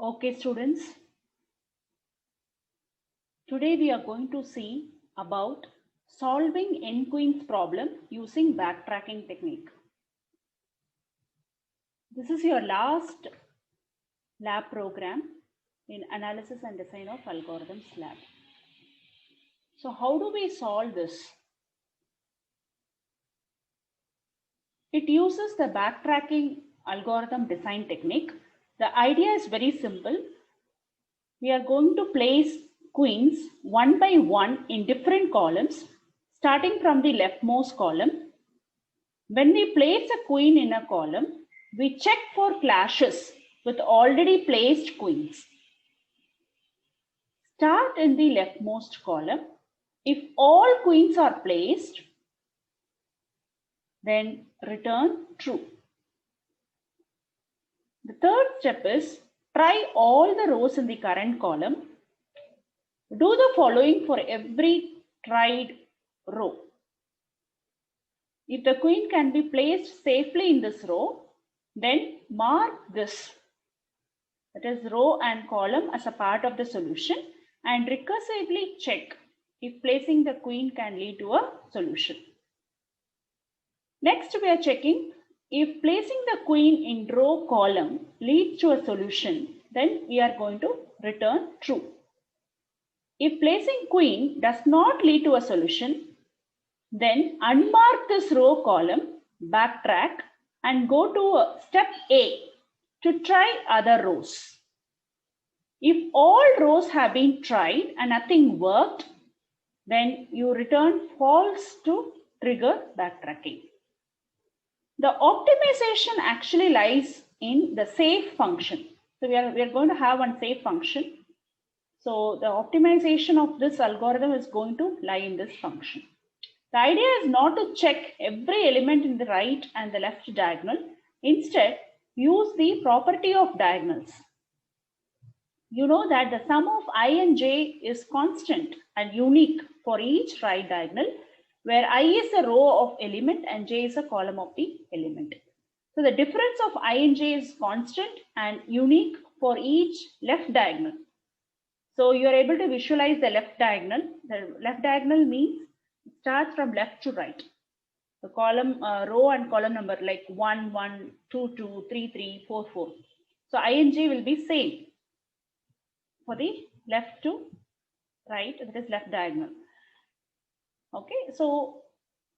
Okay, students, today we are going to see about solving n-queens problem using backtracking technique. This is your last lab program in analysis and design of algorithms lab. So how do we solve this? It uses the backtracking algorithm design technique. The idea is very simple. We are going to place queens one by one in different columns, starting from the leftmost column. When we place a queen in a column, we check for clashes with already placed queens. Start in the leftmost column. If all queens are placed, then return true. The third step is try all the rows in the current column. Do the following for every tried row. If the queen can be placed safely in this row, then mark this, that is row and column, as a part of the solution and recursively check if placing the queen can lead to a solution. Next, we are checking if placing the queen in row column leads to a solution, then we are going to return true. If placing queen does not lead to a solution, then unmark this row column, backtrack and go to step A to try other rows. If all rows have been tried and nothing worked, then you return false to trigger backtracking. The optimization actually lies in the save function. So we are going to have one save function. So the optimization of this algorithm is going to lie in this function. The idea is not to check every element in the right and the left diagonal. Instead, use the property of diagonals. You know that the sum of I and j is constant and unique for each right diagonal, where I is a row of element and j is a column of the element. So the difference of I and j is constant and unique for each left diagonal. So you are able to visualize the left diagonal. The left diagonal means it starts from left to right. The column, row and column number like 1, 1, 2, 2, 3, 3, 4, 4. So I and j will be same for the left to right, that is left diagonal. Okay, so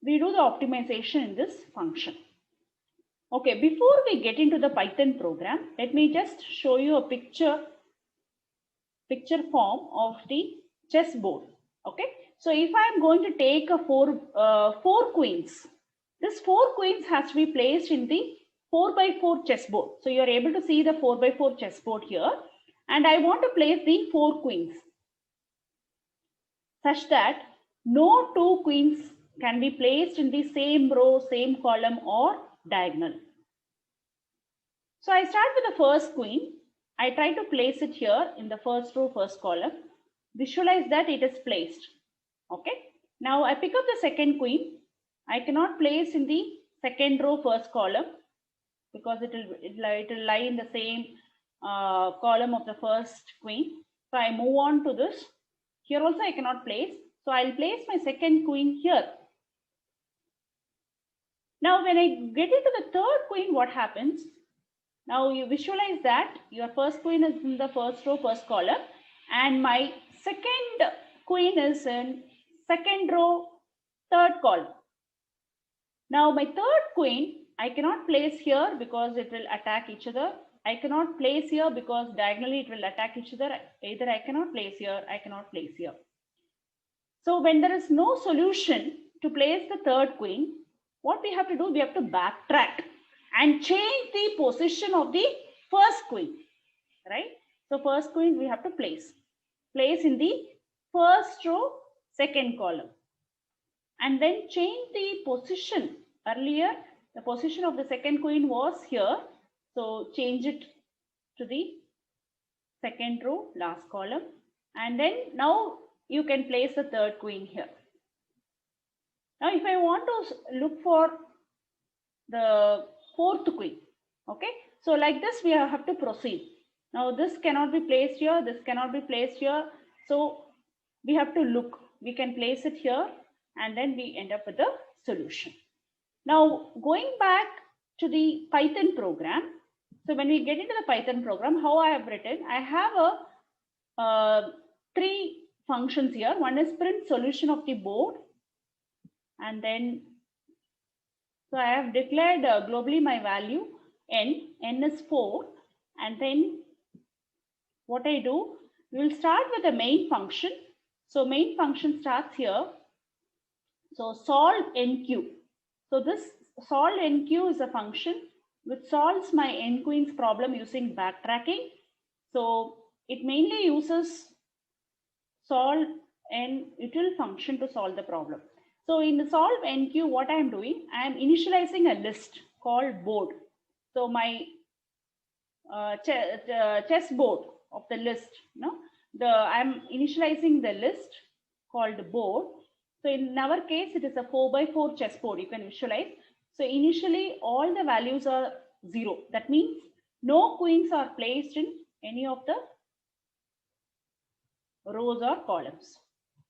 we do the optimization in this function. Okay, before we get into the Python program, let me just show you a picture form of the chessboard. Okay, so if I am going to take a four queens, this 4 queens has to be placed in the 4x4 chessboard. So you are able to see the 4x4 chessboard here, and I want to place the 4 queens such that no 2 queens can be placed in the same row, same column or diagonal. So I start with the first queen. I try to place it here in the first row, first column. Visualize that it is placed. Okay. Now I pick up the second queen. I cannot place in the second row, first column, because it will lie in the same column of the first queen. So I move on to this. Here also I cannot place. So I'll place my second queen here. Now when I get into the third queen, what happens? Now you visualize that your first queen is in the first row, first column, and my second queen is in second row, third column. Now my third queen, I cannot place here because it will attack each other. I cannot place here because diagonally it will attack each other. Either I cannot place here, I cannot place here. So when there is no solution to place the third queen, what we have to do, we have to backtrack and change the position of the first queen, right? So first queen we have to place in the first row, second column, and then change the position. Earlier the position of the second queen was here, so change it to the second row, last column, and then now you can place the third queen here. Now if I want to look for the fourth queen, okay, so like this we have to proceed. Now this cannot be placed here, this cannot be placed here. So we have to look. We can place it here and then we end up with the solution. Now going back to the Python program. So when we get into the Python program, how I have written, I have a three functions here. One is print solution of the board, and then so I have declared globally my value n is 4, and then what I do, we will start with the main function. So main function starts here. So solve NQ. So this solve NQ is a function which solves my NQueens problem using backtracking. So it mainly uses solve nutil function to solve the problem. So in the solve NQ, what I am doing, I am initializing a list called board. So my chessboard of the list, I'm initializing the list called board. So in our case, it is a 4x4 chessboard. You can visualize. So initially, all the values are 0. That means no queens are placed in any of the rows or columns.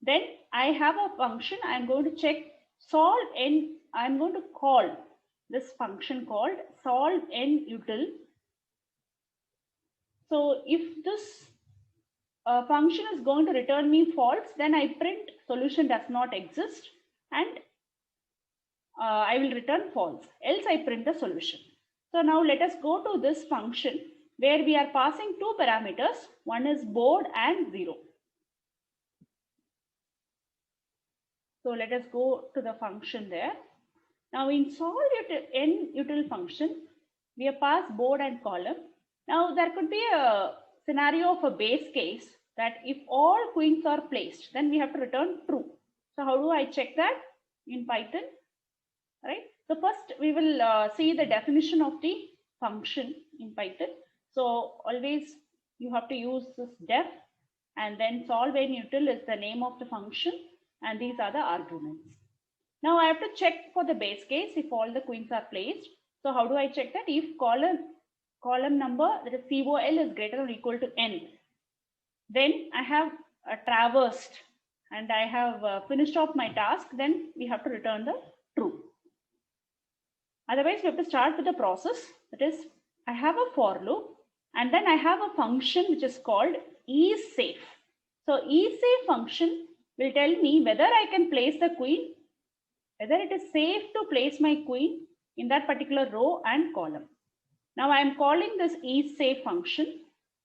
Then I have a function. I'm going to check solve n. I'm going to call this function called solve nutil. So if this function is going to return me false, then I print solution does not exist, and I will return false, else I print the solution. So now let us go to this function where we are passing two parameters. One is board and 0. So let us go to the function there. Now in solve nutil function, we have passed board and column. Now there could be a scenario of a base case that if all queens are placed, then we have to return true. So how do I check that in Python? Right. So first we will see the definition of the function in Python. So always you have to use this def, and then solve nutil is the name of the function, and these are the arguments. Now I have to check for the base case if all the queens are placed. So how do I check that? If column number, that is COL, is greater or equal to n, then I have traversed and I have finished off my task, then we have to return the true. Otherwise, we have to start with the process. That is, I have a for loop, and then I have a function which is called isSafe. So isSafe function will tell me whether I can place the queen, whether it is safe to place my queen in that particular row and column. Now I am calling this isSafe function.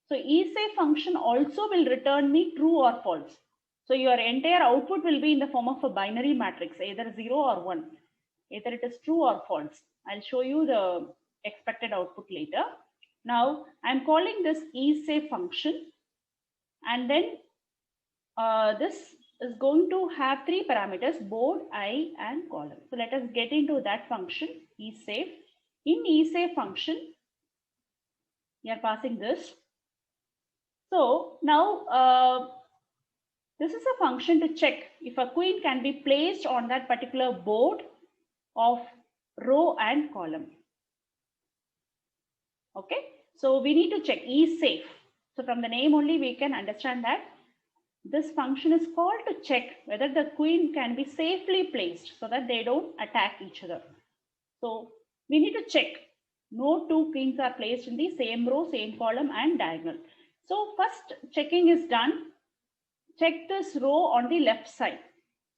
So isSafe function also will return me true or false. So your entire output will be in the form of a binary matrix, either 0 or 1. Either it is true or false. I'll show you the expected output later. Now I'm calling this isSafe function, and then this is going to have three parameters: board, I, and column. So let us get into that function, isSafe. In isSafe function, we are passing this. So now this is a function to check if a queen can be placed on that particular board of row and column. Okay, so we need to check isSafe. So from the name only we can understand that this function is called to check whether the queen can be safely placed so that they don't attack each other. So we need to check no two queens are placed in the same row, same column, and diagonal. So first checking is done. Check this row on the left side.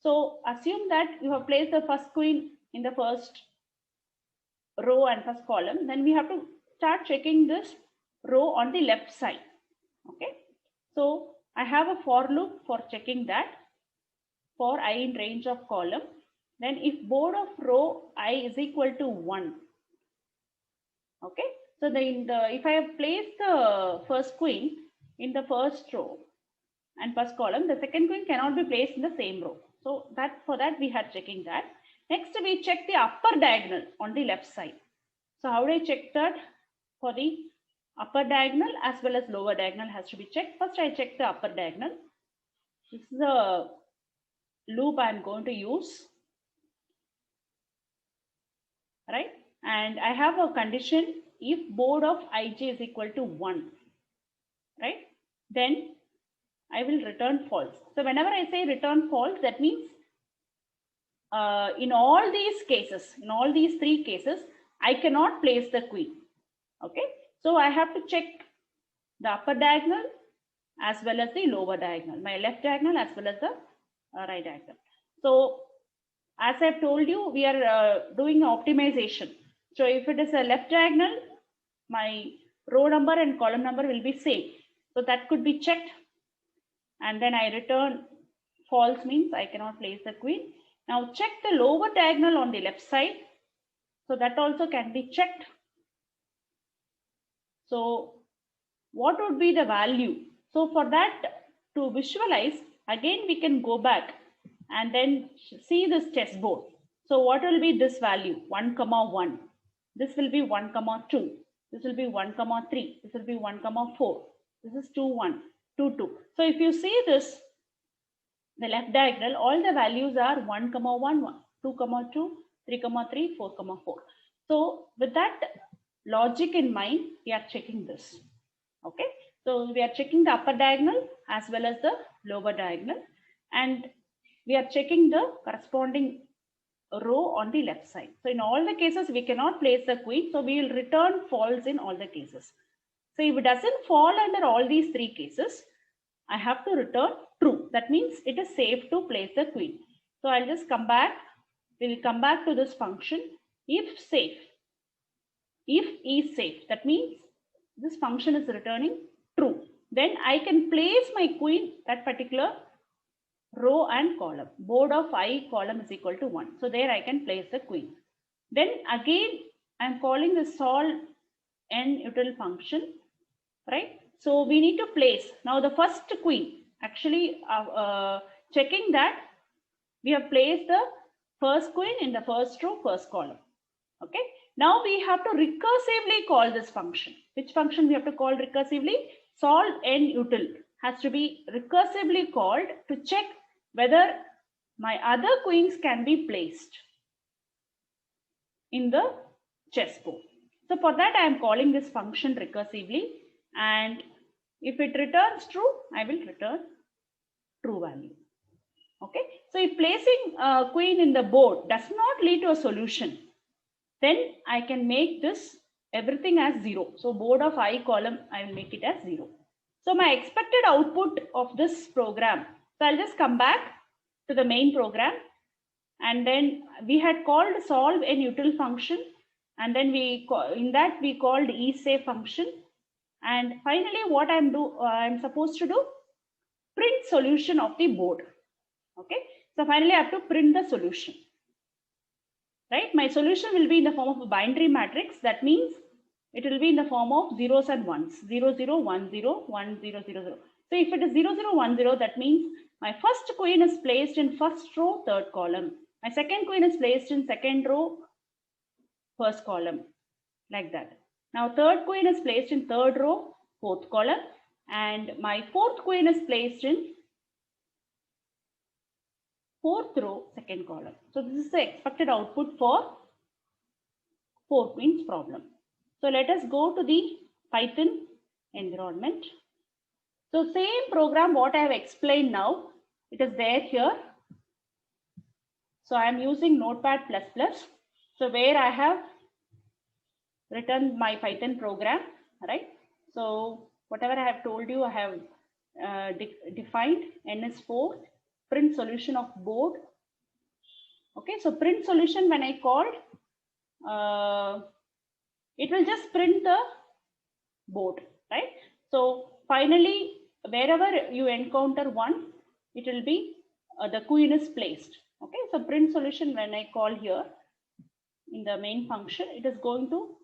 So assume that you have placed the first queen in the first row and first column. Then we have to start checking this row on the left side. Okay. So I have a for loop for checking that for I in range of column. Then if board of row I is equal to 1. Okay. So then if I have placed the first queen in the first row and first column, the second queen cannot be placed in the same row. So for that we are checking that. Next we check the upper diagonal on the left side. So how do I check that? For the upper diagonal as well as lower diagonal has to be checked. First I check the upper diagonal. This is the loop I am going to use. Right? And I have a condition if board of ij is equal to 1. right? Then I will return false. So whenever I say return false, that means in all these cases, in all these three cases, I cannot place the queen. Okay, so I have to check the upper diagonal as well as the lower diagonal, my left diagonal as well as the right diagonal. So as I've told you, we are doing optimization. So if it is a left diagonal, my row number and column number will be same. So that could be checked. And then I return false, means I cannot place the queen. Now check the lower diagonal on the left side. So that also can be checked. So what would be the value? So for that, to visualize, again we can go back and then see this chessboard. So what will be this value? 1, 1. This will be 1, 2. This will be 1, 3. This will be 1, 4. This is 2, 1, 2, 2. So if you see this, the left diagonal, all the values are 1, 1, 2, 2, 3, 3, 4, 4. So with that logic in mind, we are checking this. Okay, so we are checking the upper diagonal as well as the lower diagonal, and we are checking the corresponding row on the left side. So in all the cases, we cannot place the queen, so we will return false in all the cases. So if it doesn't fall under all these three cases, I have to return true. That means it is safe to place the queen. So I'll just come back. We'll come back to this function. If safe, if is safe, that means this function is returning true. Then I can place my queen that particular row and column. Board of I column is equal to 1. So there I can place the queen. Then again I'm calling the solve n util function, right? So we need to place now the first queen. Actually checking that we have placed the first queen in the first row, first column. Okay, now we have to recursively call this function. Which function we have to call recursively? Solve n util has to be recursively called to check whether my other queens can be placed in the chessboard. So for that I am calling this function recursively, and if it returns true, I will return true value. Okay, so if placing a queen in the board does not lead to a solution, then I can make this everything as 0. So board of I column, I will make it as 0. So my expected output of this program, so I'll just come back to the main program, and then we had called solve n util function, and then in that we called eSafe function, and finally what I'm supposed to do, print solution of the board. Okay, so finally I have to print the solution. Right, my solution will be in the form of a binary matrix. That means it will be in the form of zeros and ones, 0, 0, 1, 0, 1, 0, 0, 0. So if it is 0, 0, 1, 0, that means my first queen is placed in first row, third column. My second queen is placed in second row, first column, like that. Now third queen is placed in third row, fourth column, and my fourth queen is placed in fourth row, second column. So this is the expected output for 4 queens problem. So let us go to the Python environment. So same program what I have explained now, it is there here. So I am using Notepad++. So where I have written my Python program, right? So whatever I have told you, I have defined ns4 print solution of board. Okay, so print solution, when I called, it will just print the board, right? So finally, wherever you encounter 1, it will be the queen is placed. Okay, so print solution, when I call here in the main function, it is going to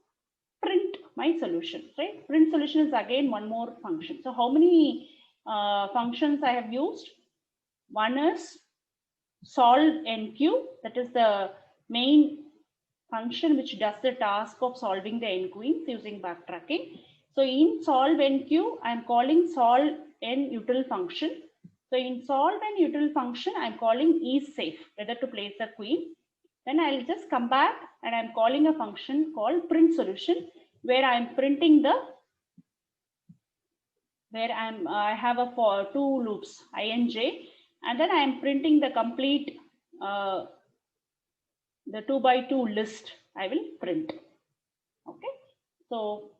print my solution, right? Print solution is again one more function. So how many functions I have used? One is solve NQ, that is the main function which does the task of solving the n queens using backtracking. So in solve NQ, I am calling solve n util function. So in solve n util function, I am calling eSafe, whether to place the queen. Then I'll just come back and I'm calling a function called print solution, where I'm printing the where I have a for 2 loops I and j, and then I am printing the complete the 2 by 2 list I will print. Okay, so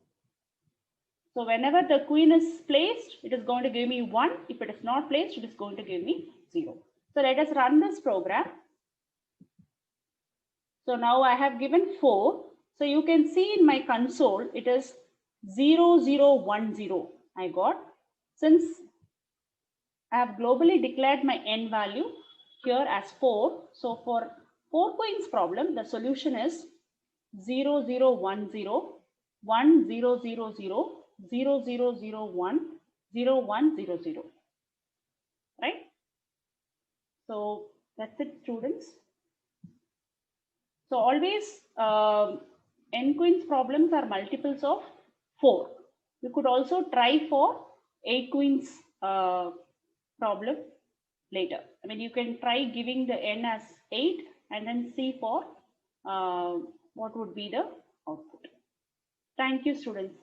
whenever the queen is placed, it is going to give me 1. If it is not placed, it is going to give me 0. So let us run this program. So now I have given 4. So you can see in my console, it is 0, 0, 1, 0 I got. Since I have globally declared my n value here as 4. So for 4 queens problem, the solution is 0, 0, 1, 0, 1, 0, 0, 0, 0, 0, 0, 1, 0, 1, 0, 0. Right? So that's it, students. So always n queens problems are multiples of 4. You could also try for 8 queens problem later. I mean, you can try giving the n as 8 and then see for what would be the output. Thank you, students.